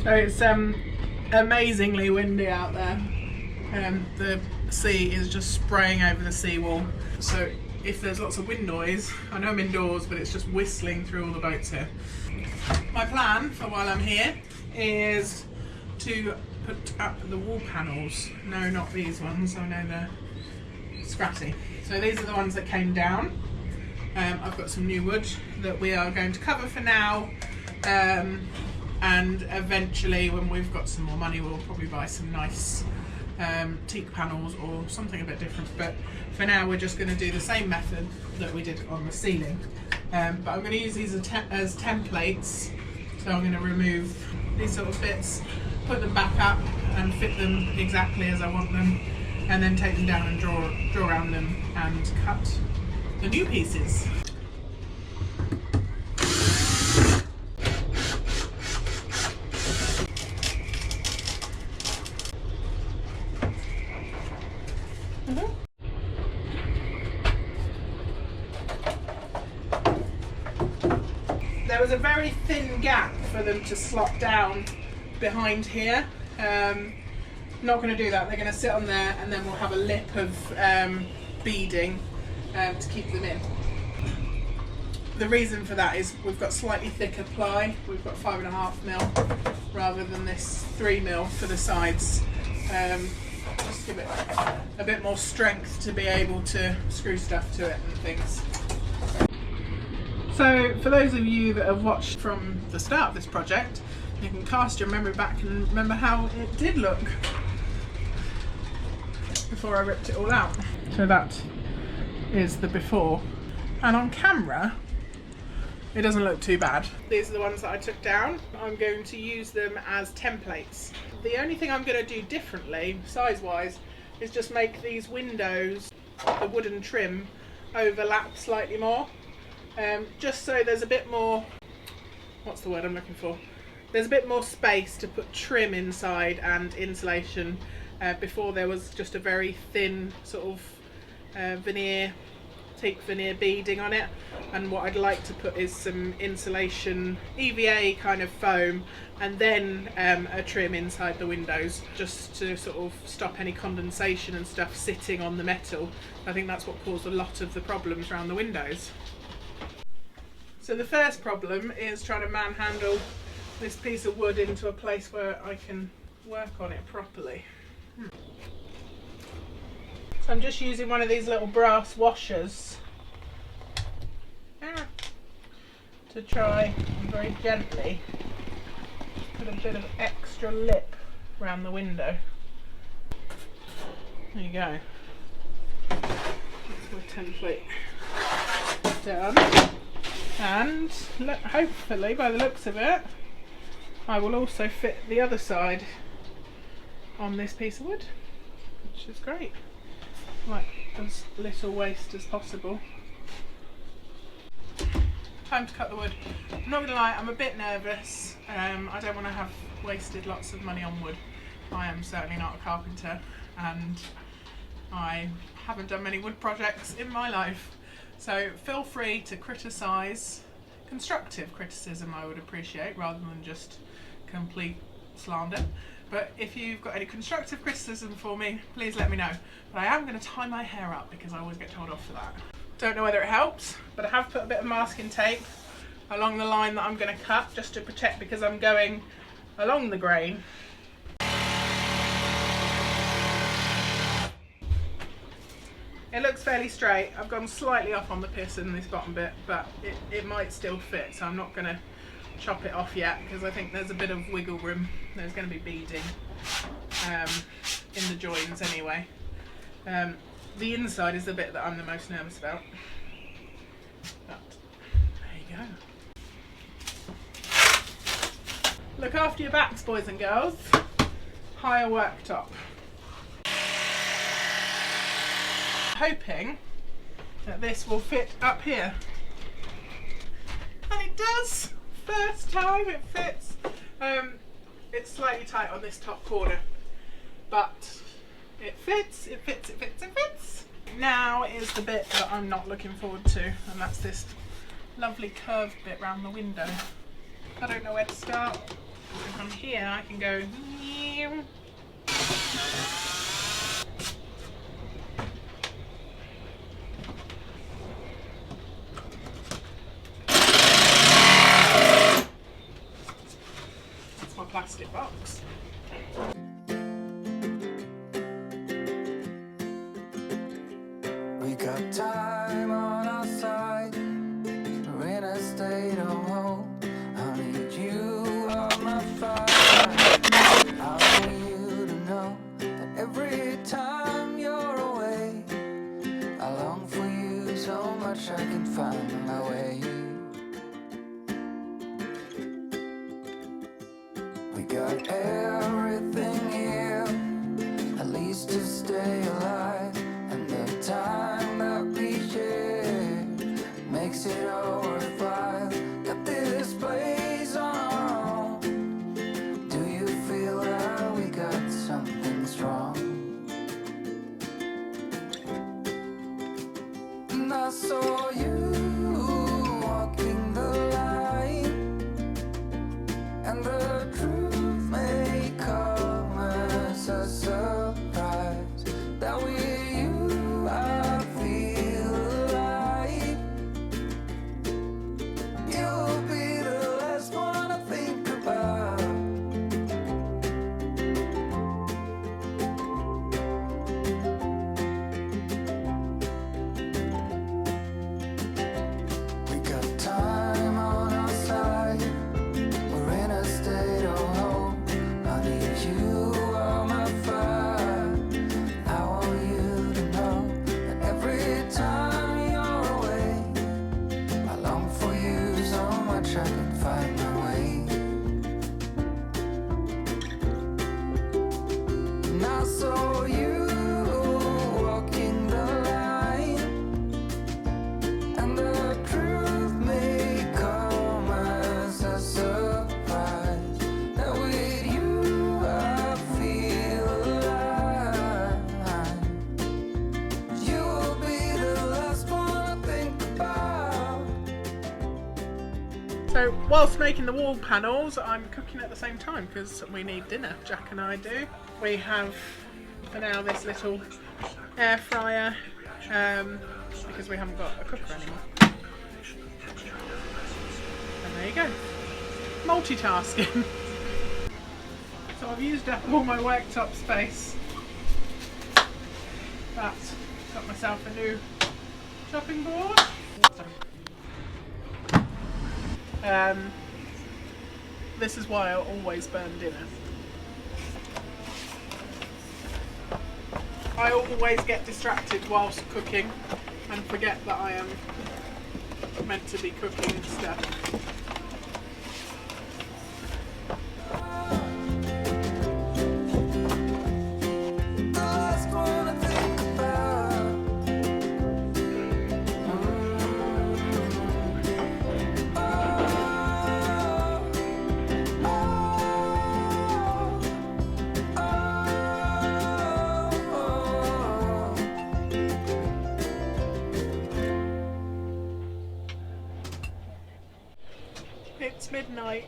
So it's amazingly windy out there. The sea is just spraying over the seawall. So if there's lots of wind noise, I know I'm indoors, but it's just whistling through all the boats here. My plan for while I'm here is to put up the wall panels. No, not these ones. I know they're scratty. So these are the ones that came down. I've got some new wood that we are going to cover for now. And eventually, when we've got some more money, we'll probably buy some nice teak panels or something a bit different. But for now, we're just going to do the same method that we did on the ceiling. But I'm going to use these as templates. So I'm going to remove these sort of bits, put them back up and fit them exactly as I want them, and then take them down and draw around them and cut the new pieces. There was a very thin gap for them to slot down behind here. Not going to do that. They're going to sit on there, and then we'll have a lip of beading to keep them in. The reason for that is we've got slightly thicker ply. We've got 5.5mm rather than this 3mm for the sides. Just give it a bit more strength to be able to screw stuff to it and things. So for those of you that have watched from the start of this project, you can cast your memory back and remember how it did look before I ripped it all out. So that is the before, and on camera it doesn't look too bad. These are the ones that I took down. I'm going to use them as templates. The only thing I'm going to do differently size wise is just make these windows, the wooden trim, overlap slightly more. Just so there's a bit more, what's the word I'm looking for? There's a bit more space to put trim inside and insulation. Before there was just a very thin sort of teak veneer beading on it, and what I'd like to put is some insulation, EVA kind of foam, and then a trim inside the windows, just to sort of stop any condensation and stuff sitting on the metal. I think that's what caused a lot of the problems around the windows. So the first problem is trying to manhandle this piece of wood into a place where I can work on it properly. So I'm just using one of these little brass washers to try and very gently put a bit of extra lip around the window. There you go. That's my template done. And look, hopefully, by the looks of it, I will also fit the other side on this piece of wood, which is great. Like as little waste as possible. Time to cut the wood. I'm not going to lie, I'm a bit nervous. I don't want to have wasted lots of money on wood. I am certainly not a carpenter, and I haven't done many wood projects in my life. So feel free to criticise. Constructive criticism I would appreciate, rather than just complete slander. But if you've got any constructive criticism for me, please let me know. But I am going to tie my hair up because I always get told off for that. Don't know whether it helps, but I have put a bit of masking tape along the line that I'm going to cut, just to protect, because I'm going along the grain. It looks fairly straight. I've gone slightly off on the piss in this bottom bit, but it might still fit, so I'm not going to chop it off yet, because I think there's a bit of wiggle room. There's going to be beading in the joins anyway. The inside is the bit that I'm the most nervous about. But there you go. Look after your backs, boys and girls. Hire worktop. Hoping that this will fit up here, and it does. First time it fits. It's slightly tight on this top corner, but it fits, it fits, it fits, it fits. Now is the bit that I'm not looking forward to, and that's this lovely curved bit round the window. I don't know where to start. So from here I can go. That's my plastic box. We got time on our side. We're in a state of hope. I need you on my fire. I want you to know that every time you're away, I long for you so much I can find my way. We got everything here, at least to stay alive. And the time that we share makes it all worthwhile. Got this place on our own. Do you feel that we got something strong? And I saw you walking the line, and the truth may come as a surprise. That with you I feel alive. You'll be the last one I think about. We got time on our side. We're in a state of hope. I need you on my fire. I want you to know that every time you're away, I long for you so much I can find my way. And I saw you walking the line, and the truth may come as a surprise. That with you I feel alive. You'll be the last one I think about. So whilst making the wall panels, I'm cooking at the same time because we need dinner. Jack and I do. We have for now this little air fryer because we haven't got a cooker anymore. And there you go. Multitasking. So I've used up all my worktop space, but got myself a new chopping board. This is why I always burn dinner. I always get distracted whilst cooking and forget that I am meant to be cooking stuff. The last one I think about. It's midnight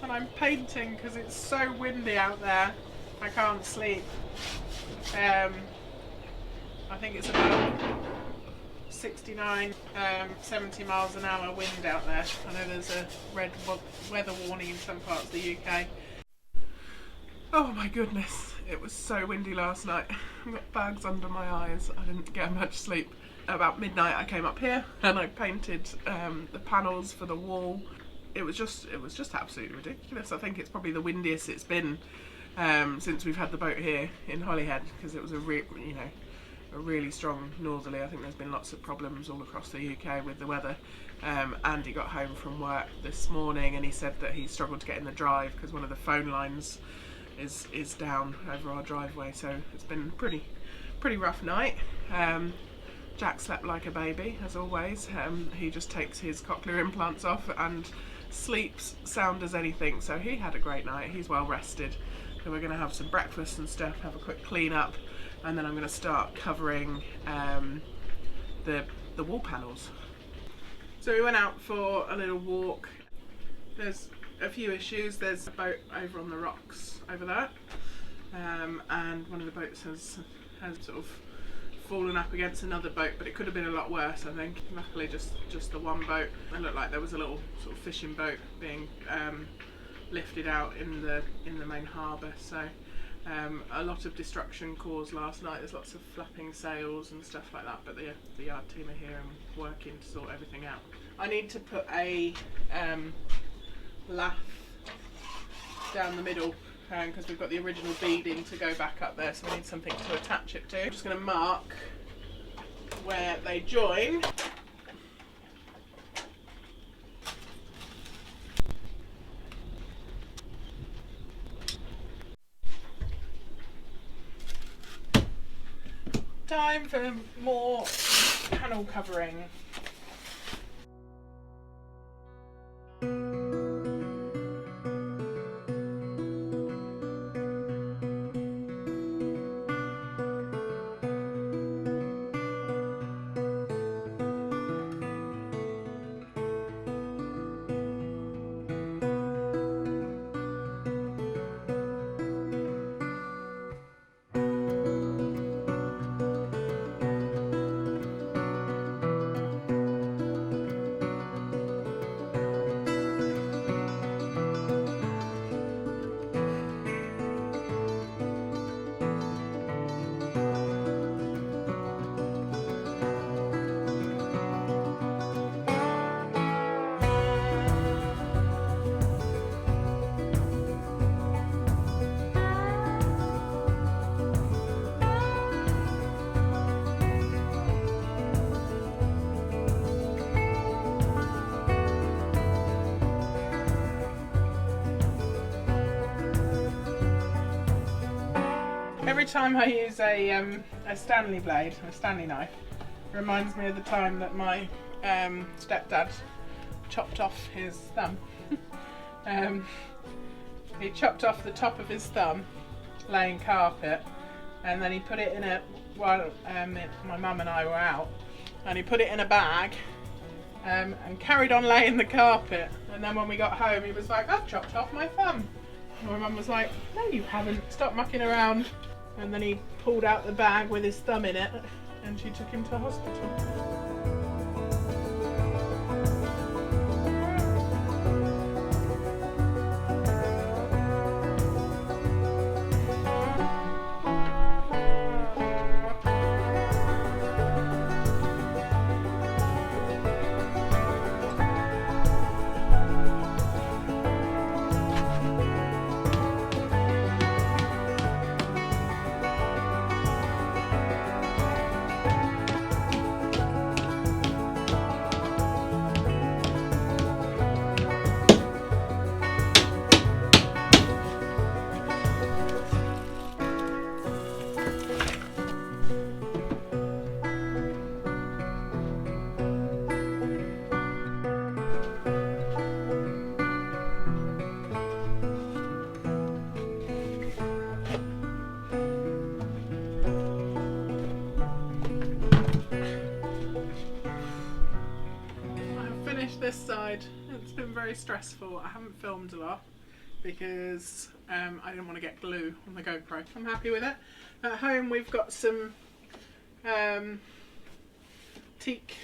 and I'm painting because it's so windy out there. I can't sleep. I think it's about 69, 70 miles an hour wind out there. I know there's a red weather warning in some parts of the UK. Oh my goodness, it was so windy last night. I've got bags under my eyes. I didn't get much sleep. About midnight I came up here and I painted the panels for the wall. It was just absolutely ridiculous. I think it's probably the windiest it's been since we've had the boat here in Holyhead, because it was a really strong northerly. I think there's been lots of problems all across the UK with the weather. Andy got home from work this morning and he said that he struggled to get in the drive because one of the phone lines is down over our driveway. So it's been pretty rough night. Jack slept like a baby as always. He just takes his cochlear implants off and sleeps sound as anything, so he had a great night. He's well rested. So we're going to have some breakfast and stuff, have a quick clean up, and then I'm going to start covering the wall panels. So we went out for a little walk. There's a few issues. There's a boat over on the rocks over there, and one of the boats has sort of fallen up against another boat, but it could have been a lot worse, I think. Luckily just the one boat. It looked like there was a little sort of fishing boat being lifted out in the main harbour, so a lot of destruction caused last night. There's lots of flapping sails and stuff like that, but the yard team are here and working to sort everything out. I need to put a lath down the middle because we've got the original beading to go back up there, so we need something to attach it to. I'm just going to mark where they join. Time for more panel covering. Every time I use a Stanley blade, a Stanley knife, it reminds me of the time that my stepdad chopped off his thumb. He chopped off the top of his thumb laying carpet, and then he put it in a, while my mum and I were out, and he put it in a bag and carried on laying the carpet, and then when we got home he was like, "I've chopped off my thumb." And my mum was like, "No you haven't, stop mucking around." And then he pulled out the bag with his thumb in it, and she took him to hospital. This side, it's been very stressful. I haven't filmed a lot because I didn't want to get glue on the GoPro. I'm happy with it. At home we've got some teak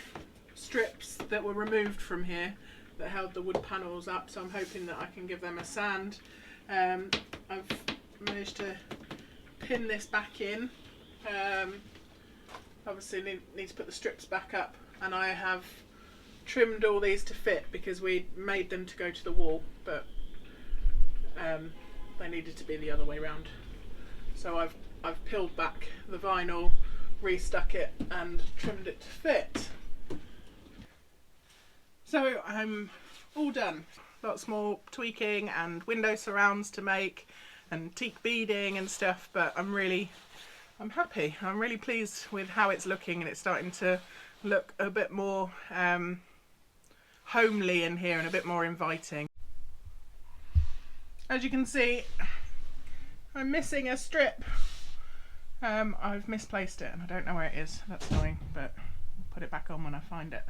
strips that were removed from here that held the wood panels up, so I'm hoping that I can give them a sand. I've managed to pin this back in. Obviously need to put the strips back up, and I have trimmed all these to fit because we made them to go to the wall, but they needed to be the other way round. So I've peeled back the vinyl, restuck it and trimmed it to fit. So I'm all done. Lots more tweaking and window surrounds to make and teak beading and stuff, but I'm happy. I'm really pleased with how it's looking, and it's starting to look a bit more homely in here and a bit more inviting. As you can see, I'm missing a strip. I've misplaced it and I don't know where it is. That's annoying, but I'll put it back on when I find it.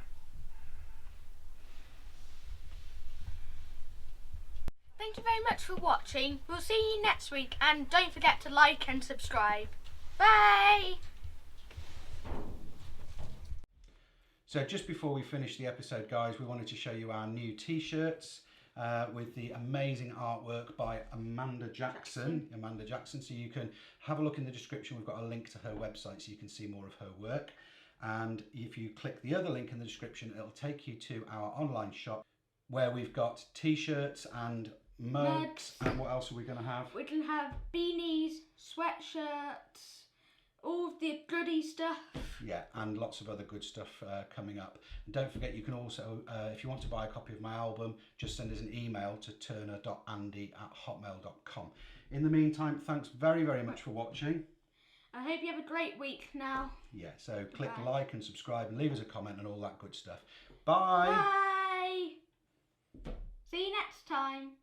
Thank you very much for watching. We'll see you next week, and don't forget to like and subscribe. Bye! So just before we finish the episode, guys, we wanted to show you our new t-shirts with the amazing artwork by Amanda Jackson. So you can have a look in the description. We've got a link to her website so you can see more of her work. And if you click the other link in the description, it'll take you to our online shop where we've got t-shirts and mugs. And what else are we going to have? We can have beanies, sweatshirts, all of the goody stuff. Yeah, and lots of other good stuff coming up. And don't forget, you can also, if you want to buy a copy of my album, just send us an email to turner.andy@hotmail.com. In the meantime, thanks very, very much for watching. I hope you have a great week now. Yeah, so click like and subscribe and leave us a comment and all that good stuff. Bye! Bye! See you next time.